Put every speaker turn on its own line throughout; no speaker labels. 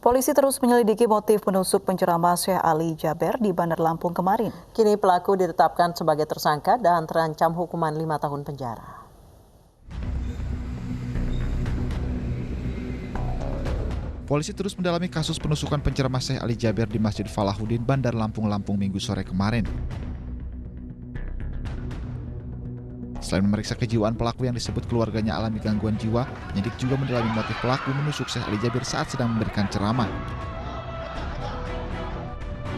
Polisi terus menyelidiki motif penusuk penceramah Syekh Ali Jaber di Bandar Lampung kemarin.
Kini pelaku ditetapkan sebagai tersangka dan terancam hukuman 5 tahun penjara.
Polisi terus mendalami kasus penusukan penceramah Syekh Ali Jaber di Masjid Falahuddin, Bandar Lampung, Minggu sore kemarin. Selain memeriksa kejiwaan pelaku yang disebut keluarganya alami gangguan jiwa, penyidik juga mendalami motif pelaku menusuk Syekh Ali Jaber saat sedang memberikan ceramah.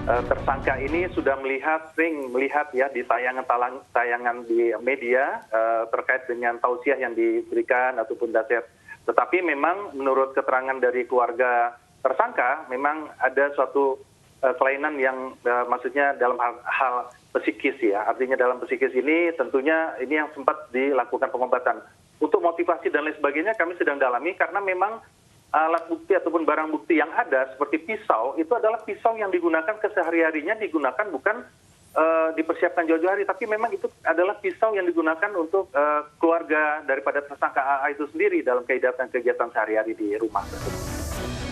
Tersangka ini sudah sering melihat ya di tayangan di media terkait dengan tausiah yang diberikan ataupun nasihat. Tetapi memang menurut keterangan dari keluarga tersangka memang ada suatu kelainan yang maksudnya dalam hal psikis ya. Artinya dalam psikis ini tentunya ini yang sempat dilakukan pengobatan. Untuk motivasi dan lain sebagainya kami sedang dalami karena memang alat bukti ataupun barang bukti yang ada seperti pisau itu adalah pisau yang digunakan kesehari-harinya, digunakan bukan dipersiapkan jauh-jauh hari, tapi memang itu adalah pisau yang digunakan untuk keluarga daripada tersangka AA itu sendiri dalam kegiatan sehari-hari di rumah.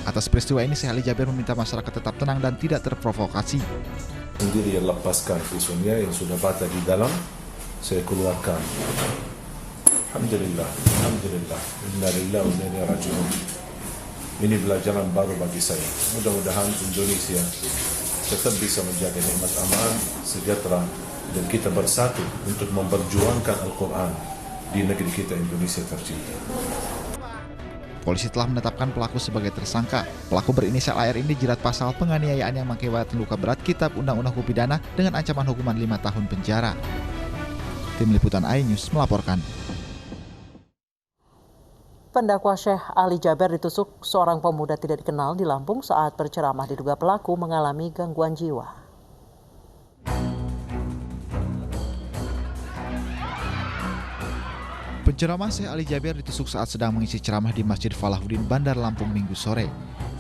Atas peristiwa ini, Syekh Ali Jaber meminta masyarakat tetap tenang dan tidak terprovokasi.
Sendiri yang lepaskan pisaunya yang sudah patah di dalam, saya keluarkan. Alhamdulillah, Alhamdulillah, Inna lillahi wa inna ilaihi raji'un. Ini pelajaran baru bagi saya. Mudah-mudahan Indonesia tetap bisa menjaga nikmat aman, sejahtera, dan kita bersatu untuk memperjuangkan Al-Quran di negeri kita Indonesia tercinta.
Polisi telah menetapkan pelaku sebagai tersangka. Pelaku berinisial AR ini dijerat pasal penganiayaan yang mengakibatkan luka berat Kitab Undang-Undang Hukum Pidana dengan ancaman hukuman 5 tahun penjara. Tim Liputan iNews melaporkan.
Pendakwa Syekh Ali Jaber ditusuk seorang pemuda tidak dikenal di Lampung saat berceramah. Diduga pelaku mengalami gangguan jiwa.
Penceramah Syekh Ali Jaber ditusuk saat sedang mengisi ceramah di Masjid Falahuddin, Bandar Lampung, Minggu sore.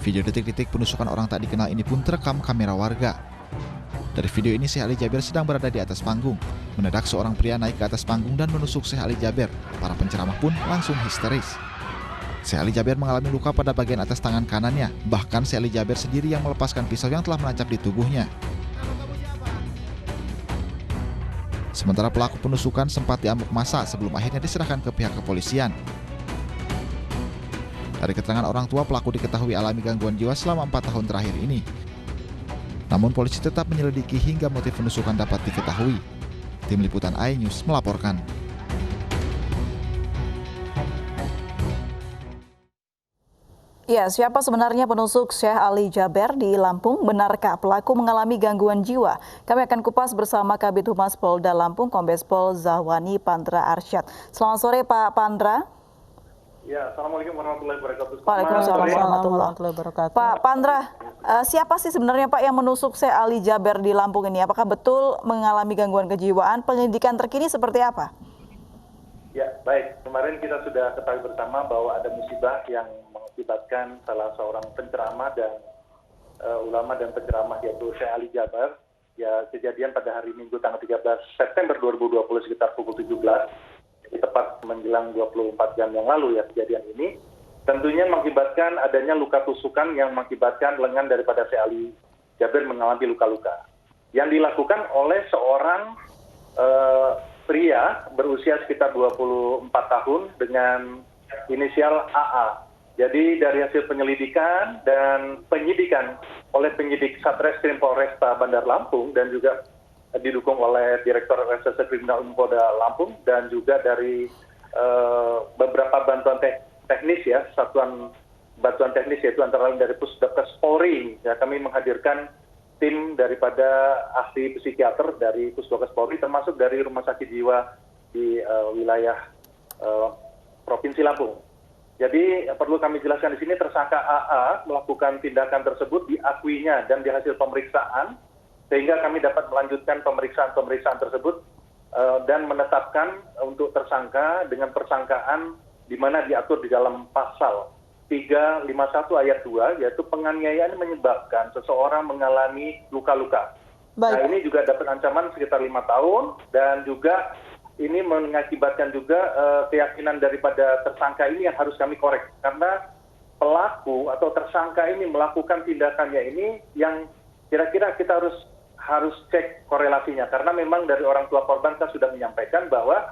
Video detik-detik penusukan orang tak dikenal ini pun terekam kamera warga. Dari video ini, Syekh Ali Jaber sedang berada di atas panggung. Mendadak seorang pria naik ke atas panggung dan menusuk Syekh Ali Jaber. Para penceramah pun langsung histeris. Syekh Ali Jaber mengalami luka pada bagian atas tangan kanannya. Bahkan Syekh Ali Jaber sendiri yang melepaskan pisau yang telah menancap di tubuhnya. Sementara pelaku penusukan sempat diamuk massa sebelum akhirnya diserahkan ke pihak kepolisian. Dari keterangan orang tua, pelaku diketahui alami gangguan jiwa selama 4 tahun terakhir ini. Namun polisi tetap menyelidiki hingga motif penusukan dapat diketahui. Tim Liputan iNews melaporkan.
Ya, siapa sebenarnya penusuk Syekh Ali Jaber di Lampung? Benarkah pelaku mengalami gangguan jiwa? Kami akan kupas bersama Kabid Humas Polda Lampung, Kombes Pol Zahwani Pandra Arsyad. Selamat sore Pak Pandra.
Ya, Assalamualaikum warahmatullahi wabarakatuh.
Waalaikumsalam warahmatullahi wabarakatuh. Pak Pandra, siapa sih sebenarnya Pak yang menusuk Syekh Ali Jaber di Lampung ini? Apakah betul mengalami gangguan kejiwaan? Penyelidikan terkini seperti apa?
Ya, baik. Kemarin kita sudah ketahui bersama bahwa ada musibah yang mengakibatkan salah seorang penceramah dan ulama dan penceramah yaitu Syekh Ali Jaber. Ya, kejadian pada hari Minggu tanggal 13 September 2020 sekitar pukul 17. Jadi tepat menjelang 24 jam yang lalu ya kejadian ini. Tentunya mengakibatkan adanya luka tusukan yang mengakibatkan lengan daripada Syekh Ali Jaber mengalami luka-luka. Yang dilakukan oleh seorang pria berusia sekitar 24 tahun dengan inisial AA. Jadi dari hasil penyelidikan dan penyidikan oleh penyidik Satreskrim Polresta Bandar Lampung dan juga didukung oleh Direktur Reserse Kriminal Umum Polda Lampung dan juga dari beberapa bantuan teknis ya, satuan bantuan teknis yaitu antara lain dari Pusdokes Polri. Ya, kami menghadirkan tim daripada ahli psikiater dari Pusdokes Polri termasuk dari Rumah Sakit Jiwa di wilayah Provinsi Lampung. Jadi perlu kami jelaskan di sini tersangka AA melakukan tindakan tersebut diakuinya dan di hasil pemeriksaan sehingga kami dapat melanjutkan pemeriksaan tersebut dan menetapkan untuk tersangka dengan persangkaan di mana diatur di dalam pasal 351 ayat 2 yaitu penganiayaan menyebabkan seseorang mengalami luka-luka. Nah, ini juga dapat ancaman sekitar 5 tahun dan juga ini mengakibatkan juga keyakinan daripada tersangka ini yang harus kami korek karena pelaku atau tersangka ini melakukan tindakannya ini yang kira-kira kita harus cek korelasinya, karena memang dari orang tua korban kan sudah menyampaikan bahwa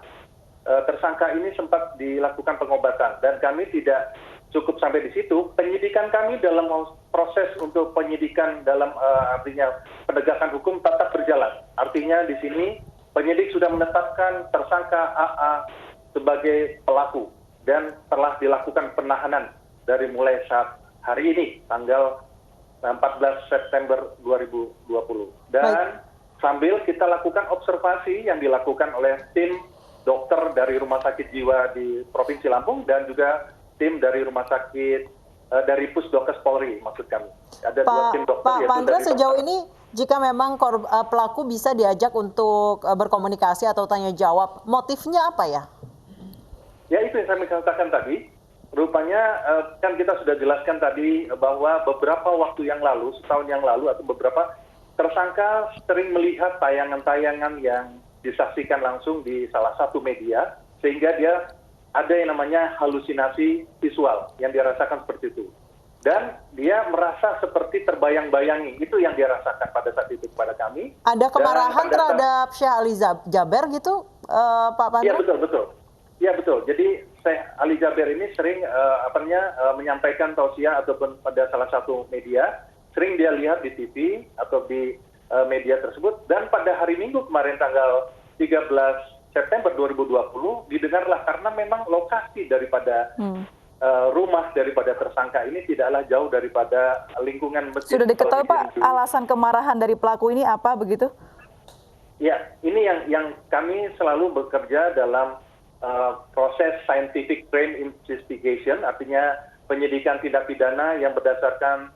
tersangka ini sempat dilakukan pengobatan, dan kami tidak cukup sampai di situ. Penyidikan kami dalam proses untuk penyidikan dalam artinya penegakan hukum tetap berjalan. Artinya di sini penyidik sudah menetapkan tersangka AA sebagai pelaku dan telah dilakukan penahanan dari mulai saat hari ini tanggal 14 September 2020. Dan sambil kita lakukan observasi yang dilakukan oleh tim dokter dari Rumah Sakit Jiwa di Provinsi Lampung dan juga tim dari Rumah Sakit dari Pusdokes Polri, maksud kami. Ada dua tim dokter.
Pak Andra, sejauh ini jika memang pelaku bisa diajak untuk berkomunikasi atau tanya jawab, motifnya apa ya?
Ya, itu yang saya katakan tadi. Rupanya kan kita sudah jelaskan tadi bahwa beberapa waktu yang lalu, setahun yang lalu atau beberapa, tersangka sering melihat tayangan-tayangan yang disaksikan langsung di salah satu media, sehingga dia ada yang namanya halusinasi visual yang dia rasakan seperti itu. Dan dia merasa seperti terbayang-bayangi, itu yang dia rasakan pada saat itu kepada kami.
Ada kemarahan terhadap Syekh Ali Jaber gitu, Pak Pandra?
Iya, betul. Ya, betul. Jadi Syekh Ali Jaber ini sering menyampaikan tausiah ataupun pada salah satu media, sering dia lihat di TV atau di media tersebut, dan pada hari Minggu kemarin tanggal 13 September 2020 didengarlah, karena memang lokasi daripada rumah daripada tersangka ini tidaklah jauh daripada lingkungan masjid.
Sudah diketahui Pak alasan kemarahan dari pelaku ini apa begitu?
Ya, ini yang kami selalu bekerja dalam proses scientific crime investigation, artinya penyidikan tindak pidana yang berdasarkan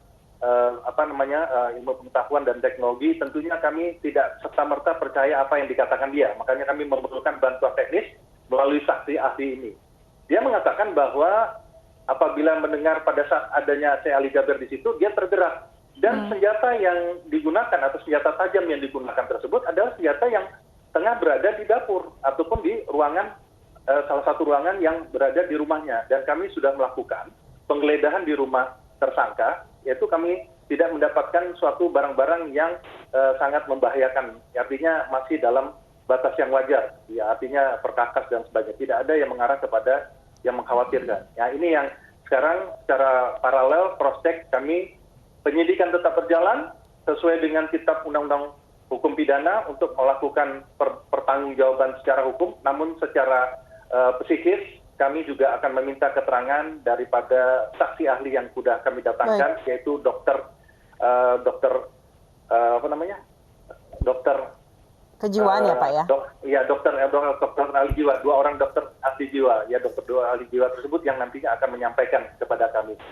ilmu pengetahuan dan teknologi. Tentunya kami tidak serta-merta percaya apa yang dikatakan dia. Makanya kami memerlukan bantuan teknis melalui saksi ahli ini. Dia mengatakan bahwa apabila mendengar pada saat adanya Syekh Ali Jaber di situ, dia tergerak. Dan senjata yang digunakan atau senjata tajam yang digunakan tersebut adalah senjata yang tengah berada di dapur ataupun di ruangan, salah satu ruangan yang berada di rumahnya. Dan kami sudah melakukan penggeledahan di rumah tersangka, yaitu kami tidak mendapatkan suatu barang-barang yang sangat membahayakan. Artinya masih dalam batas yang wajar. Ya, artinya perkakas dan sebagainya. Tidak ada yang mengarah kepada yang mengkhawatirkan. Ya, ini yang sekarang secara paralel cross-check kami penyidikan tetap berjalan sesuai dengan Kitab Undang-Undang Hukum Pidana untuk melakukan pertanggungjawaban secara hukum, namun secara psikis kami juga akan meminta keterangan daripada saksi ahli yang sudah kami datangkan, yaitu dokter
kejiwaan ya Pak ya?
Dokter ahli jiwa, dua orang dokter ahli jiwa, ya dokter dua ahli jiwa tersebut yang nantinya akan menyampaikan kepada kami.